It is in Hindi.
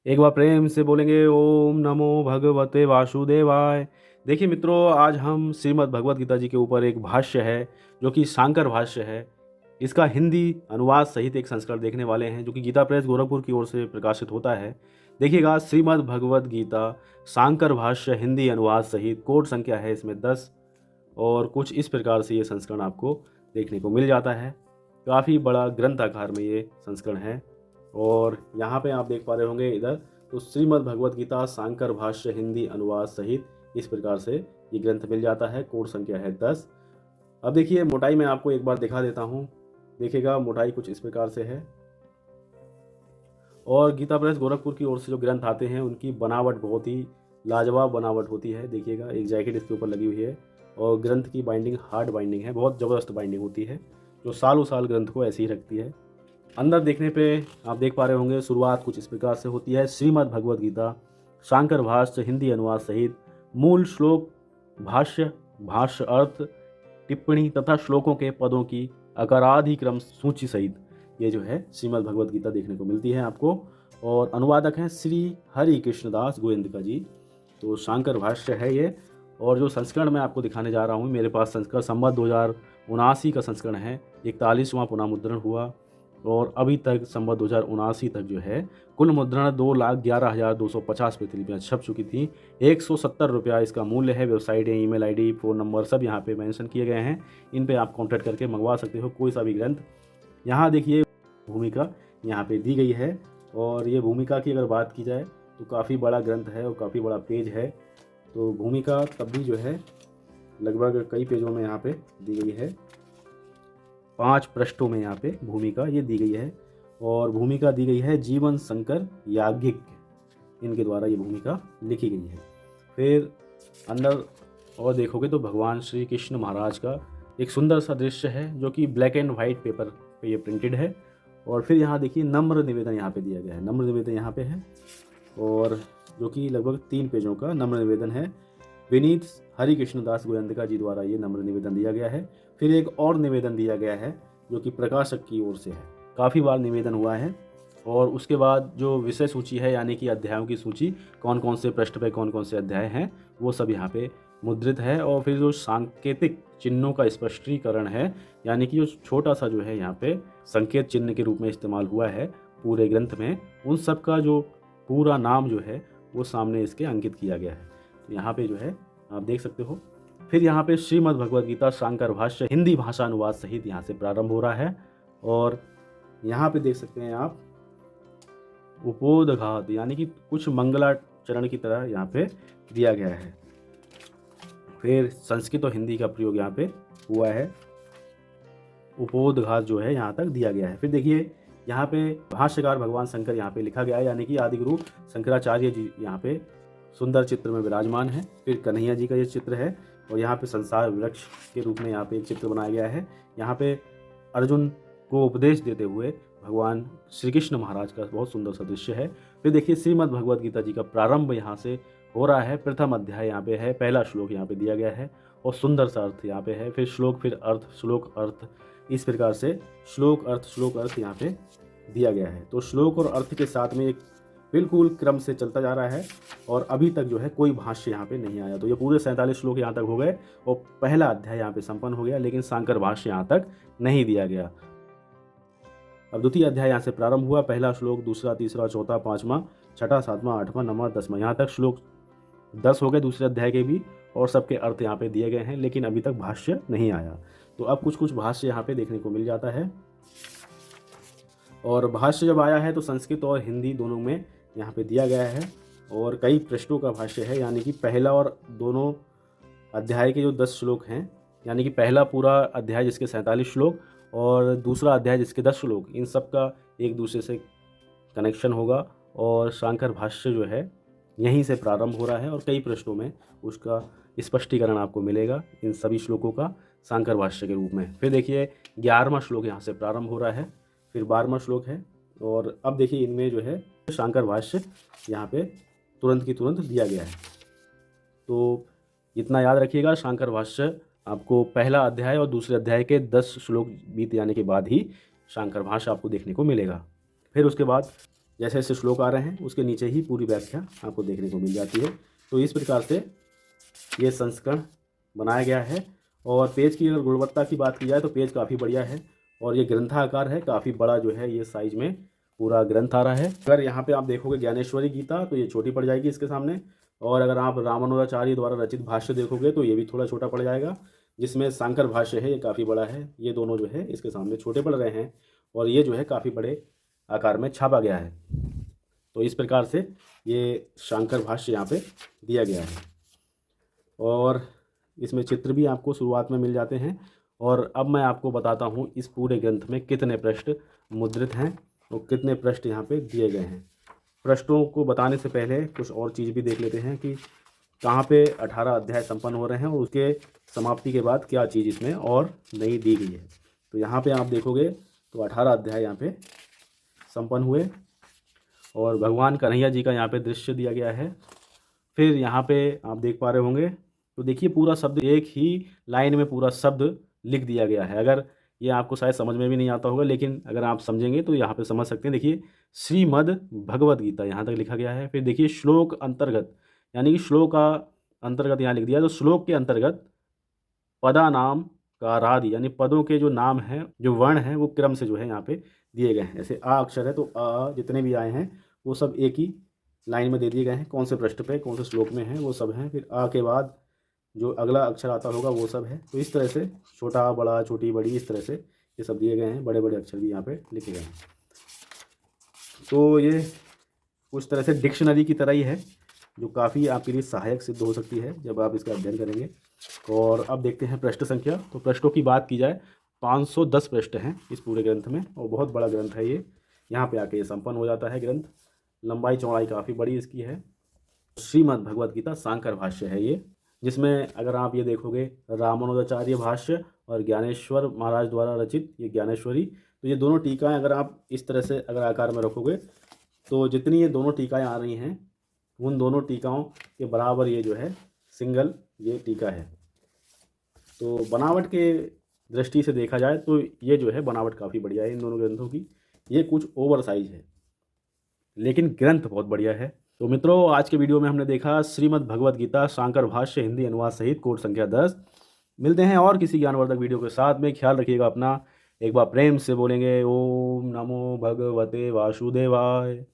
एक बार प्रेम से बोलेंगे ओम नमो भगवते वासुदेवाय। देखिए मित्रों, आज हम श्रीमद् भगवत गीता जी के ऊपर एक भाष्य है जो कि शांकर भाष्य है। इसका हिंदी अनुवाद सहित एक संस्करण देखने वाले हैं जो कि गीता प्रेस गोरखपुर की ओर से प्रकाशित होता है। देखिएगा, श्रीमद् भगवत गीता शांकर भाष्य हिंदी अनुवाद सहित कोड संख्या है इसमें 10 और कुछ इस प्रकार से ये संस्करण आपको देखने को मिल जाता है। काफ़ी बड़ा ग्रंथ आकार में ये संस्करण है। और यहाँ पे आप देख पा रहे होंगे इधर, तो श्रीमद् भगवत गीता शांकर भाष्य हिंदी अनुवाद सहित इस प्रकार से ये ग्रंथ मिल जाता है। कोड संख्या है 10। अब देखिए, मोटाई में आपको एक बार दिखा देता हूँ। देखिएगा, मोटाई कुछ इस प्रकार से है। और गीता प्रेस गोरखपुर की ओर से जो ग्रंथ आते हैं उनकी बनावट बहुत ही लाजवाब बनावट होती है। देखिएगा, एक जैकेट इसके ऊपर लगी हुई है और ग्रंथ की बाइंडिंग हार्ड बाइंडिंग है, बहुत ज़बरदस्त बाइंडिंग होती है जो सालों साल ग्रंथ को ऐसे ही रखती है। अंदर देखने पे आप देख पा रहे होंगे, शुरुआत कुछ इस प्रकार से होती है। श्रीमद् भगवद गीता शांकर भाष्य हिंदी अनुवाद सहित मूल श्लोक, भाष्य, भाष्य अर्थ, टिप्पणी तथा श्लोकों के पदों की अकाराधिक्रम सूची सहित ये जो है श्रीमद् भगवद गीता देखने को मिलती है आपको। और अनुवादक हैं श्री हरि कृष्णदास गोविंद जी। तो शांकर भाष्य है ये। और जो संस्करण मैं आपको दिखाने जा रहा हूँ, मेरे पास संस्करण संवत 2079 का संस्करण है। 41वां पुनः मुद्रण हुआ और अभी तक संवत 2079 तक जो है कुल मुद्रण 2,11,250 प्रतिलिपियाँ छप चुकी थी। 170 रुपया इसका मूल्य है। Website, email ID, phone number सब यहाँ पे मेंशन किए गए हैं। इन पे आप कॉन्टैक्ट करके मंगवा सकते हो कोई सा भी ग्रंथ। यहाँ देखिए, भूमिका यहाँ पे दी गई है। और ये भूमिका की अगर बात की जाए तो काफ़ी बड़ा ग्रंथ है और काफ़ी बड़ा पेज है। तो भूमिका तब भी जो है लगभग कई पेजों में यहाँ पे दी गई है। 5 पृष्ठों में यहाँ पे भूमिका ये दी गई है। और भूमिका दी गई है जीवन शंकर याज्ञिक, इनके द्वारा ये भूमिका लिखी गई है। फिर अंदर और देखोगे तो भगवान श्री कृष्ण महाराज का एक सुंदर सा दृश्य है जो कि ब्लैक एंड वाइट पेपर पे ये प्रिंटेड है। और फिर यहाँ देखिए, नम्र निवेदन यहाँ पे दिया गया है। नम्र निवेदन यहाँ पे है और जो कि लगभग 3 पेजों का नम्र निवेदन है। विनीत हरि कृष्णदास गोयंदका जी द्वारा ये नम्र निवेदन दिया गया है। फिर एक और निवेदन दिया गया है जो कि प्रकाशक की ओर से है। काफ़ी बार निवेदन हुआ है। और उसके बाद जो विषय सूची है, यानी कि अध्यायों की सूची, कौन कौन से पृष्ठ पे कौन कौन से अध्याय हैं, वो सब यहाँ पे मुद्रित है। और फिर जो सांकेतिक चिन्हों का स्पष्टीकरण है, यानी कि जो छोटा सा जो है यहाँ पे संकेत चिन्ह के रूप में इस्तेमाल हुआ है पूरे ग्रंथ में, उन सब का जो पूरा नाम जो है वो सामने इसके अंकित किया गया है। तो यहाँ पे जो है आप देख सकते हो। फिर यहाँ पे श्रीमद् भगवद गीता शांकर भाष्य हिंदी भाषा अनुवाद सहित यहाँ से प्रारंभ हो रहा है। और यहाँ पे देख सकते हैं आप उपोदघात, यानी कि कुछ मंगलाचरण की तरह यहाँ पे दिया गया है। फिर संस्कृत और हिंदी का प्रयोग यहाँ पे हुआ है। उपोदघात जो है यहाँ तक दिया गया है। फिर देखिए, यहाँ पे भाष्यकार भगवान शंकर यहाँ पे लिखा गया है, यानी कि आदि गुरु शंकराचार्य जी यहाँ पे सुंदर चित्र में विराजमान है। फिर कन्हैया जी का ये चित्र है और यहाँ पे संसार वृक्ष के रूप में यहाँ पे एक चित्र बनाया गया है। यहाँ पे अर्जुन को उपदेश देते हुए भगवान श्री कृष्ण महाराज का बहुत सुंदर सा दृश्य है। फिर देखिए, श्रीमद् भगवद गीता जी का प्रारंभ यहाँ से हो रहा है। प्रथम अध्याय यहाँ पे है, पहला श्लोक यहाँ पे दिया गया है और सुंदर सा अर्थ यहाँ पे है। फिर श्लोक, फिर अर्थ, श्लोक, अर्थ, इस प्रकार से श्लोक अर्थ यहाँ पे दिया गया है। तो श्लोक और अर्थ के साथ में एक बिल्कुल क्रम से चलता जा रहा है और अभी तक जो है कोई भाष्य यहाँ पे नहीं आया। तो ये पूरे 47 श्लोक यहाँ तक हो गए और पहला अध्याय यहाँ पे संपन्न हो गया, लेकिन शांकर भाष्य यहाँ तक नहीं दिया गया। अब द्वितीय अध्याय यहाँ से प्रारंभ हुआ। पहला श्लोक, दूसरा, तीसरा, चौथा, पाँचवां, छठा, सातवां, आठवां, नौवां, 10वां, यहाँ तक श्लोक 10 हो गए दूसरे अध्याय के भी। और सबके अर्थ यहाँ पे दिए गए हैं, लेकिन अभी तक भाष्य नहीं आया। तो अब कुछ कुछ भाष्य यहाँ पे देखने को मिल जाता है। और भाष्य जब आया है तो संस्कृत और हिंदी दोनों में यहाँ पे दिया गया है और कई पृष्ठों का भाष्य है। यानी कि पहला और दोनों अध्याय के जो 10 श्लोक हैं, यानी कि पहला पूरा अध्याय जिसके 47 श्लोक और दूसरा अध्याय जिसके 10 श्लोक, इन सब का एक दूसरे से कनेक्शन होगा। और शांकर भाष्य जो है यहीं से प्रारंभ हो रहा है और कई पृष्ठों में उसका स्पष्टीकरण आपको मिलेगा इन सभी श्लोकों का शांकर भाष्य के रूप में। फिर देखिए, 11वां श्लोक यहाँ से प्रारंभ हो रहा है, फिर 12वां श्लोक है। और अब देखिए, इनमें जो है शांकर भाष्य यहाँ पे तुरंत की तुरंत दिया गया है। तो इतना याद रखिएगा, शांकर भाष्य आपको पहला अध्याय और दूसरे अध्याय के 10 श्लोक बीत जाने के बाद ही शांकर भाष्य आपको देखने को मिलेगा। फिर उसके बाद जैसे जैसे श्लोक आ रहे हैं उसके नीचे ही पूरी व्याख्या आपको देखने को मिल जाती है। तो इस प्रकार से ये संस्करण बनाया गया है। और पेज की अगर गुणवत्ता की बात की जाए तो पेज काफ़ी बढ़िया है और ये ग्रंथाकार है, काफ़ी बड़ा जो है ये साइज में पूरा ग्रंथ आ रहा है। अगर यहाँ पे आप देखोगे ज्ञानेश्वरी गीता तो ये छोटी पड़ जाएगी इसके सामने, और अगर आप रामानुजाचार्य द्वारा रचित भाष्य देखोगे तो ये भी थोड़ा छोटा पड़ जाएगा, जिसमें शंकर भाष्य है ये काफ़ी बड़ा है। ये दोनों जो है इसके सामने छोटे पड़ रहे हैं और ये जो है काफ़ी बड़े आकार में छापा गया है। तो इस प्रकार से ये शंकर भाष्य यहाँ पे दिया गया है और इसमें चित्र भी आपको शुरुआत में मिल जाते हैं। और अब मैं आपको बताता हूँ इस पूरे ग्रंथ में कितने पृष्ठ मुद्रित हैं और कितने पृष्ठ यहाँ पे दिए गए हैं। पृष्ठों को बताने से पहले कुछ और चीज़ भी देख लेते हैं कि कहाँ पे 18 अध्याय संपन्न हो रहे हैं और उसके समाप्ति के बाद क्या चीज़ इसमें और नई दी गई है। तो यहाँ पे आप देखोगे तो 18 अध्याय यहाँ पे संपन्न हुए और भगवान कन्हैया जी का यहाँ पे दृश्य दिया गया है। फिर यहाँ पे आप देख पा रहे होंगे तो देखिए पूरा शब्द एक ही लाइन में पूरा शब्द लिख दिया गया है। अगर ये आपको शायद समझ में भी नहीं आता होगा, लेकिन अगर आप समझेंगे तो यहाँ पे समझ सकते हैं। देखिए श्रीमद् भगवद गीता यहाँ तक लिखा गया है। फिर देखिए श्लोक अंतर्गत, यानी कि श्लोक का अंतर्गत यहाँ लिख दिया। तो श्लोक के अंतर्गत पदा नाम का रादि, यानी पदों के जो नाम हैं, जो वर्ण हैं, वो क्रम से जो है यहाँ पे दिए गए हैं। जैसे आ अक्षर है तो आ जितने भी आए हैं वो सब एक ही लाइन में दे दिए गए हैं, कौन से पृष्ठ पे कौन से श्लोक में हैं वो सब हैं। फिर आ के बाद जो अगला अक्षर आता होगा वो सब है। तो इस तरह से छोटा बड़ा छोटी बड़ी इस तरह से ये सब दिए गए हैं। बड़े बड़े अक्षर भी यहाँ पे लिखे गए हैं। तो ये कुछ तरह से डिक्शनरी की तरह ही है जो काफ़ी आपके लिए सहायक सिद्ध हो सकती है जब आप इसका अध्ययन करेंगे। और अब देखते हैं पृष्ठ संख्या। तो पृष्ठों की बात की जाए 510 पृष्ठ हैं इस पूरे ग्रंथ में और बहुत बड़ा ग्रंथ है ये। यहाँ पे आके ये संपन्न हो जाता है ग्रंथ। लंबाई चौड़ाई काफ़ी बड़ी इसकी है। श्रीमद् भगवद गीता शांकर भाष्य है ये, जिसमें अगर आप ये देखोगे रामानुजाचार्य भाष्य और ज्ञानेश्वर महाराज द्वारा रचित ये ज्ञानेश्वरी, तो ये दोनों टीकाएं अगर आप इस तरह से अगर आकार में रखोगे तो जितनी ये दोनों टीकाएं आ रही हैं उन दोनों टीकाओं के बराबर ये जो है सिंगल ये टीका है। तो बनावट के दृष्टि से देखा जाए तो ये जो है बनावट काफ़ी बढ़िया है इन दोनों ग्रंथों की। ये कुछ ओवर साइज है लेकिन ग्रंथ बहुत बढ़िया है। तो मित्रों आज के वीडियो में हमने देखा श्रीमद् भगवद गीता शांकर भाष्य हिंदी अनुवाद सहित कोड संख्या 10। मिलते हैं और किसी ज्ञानवर्धक वीडियो के साथ में। ख्याल रखिएगा अपना। एक बार प्रेम से बोलेंगे ओम नमो भगवते वासुदेवाय।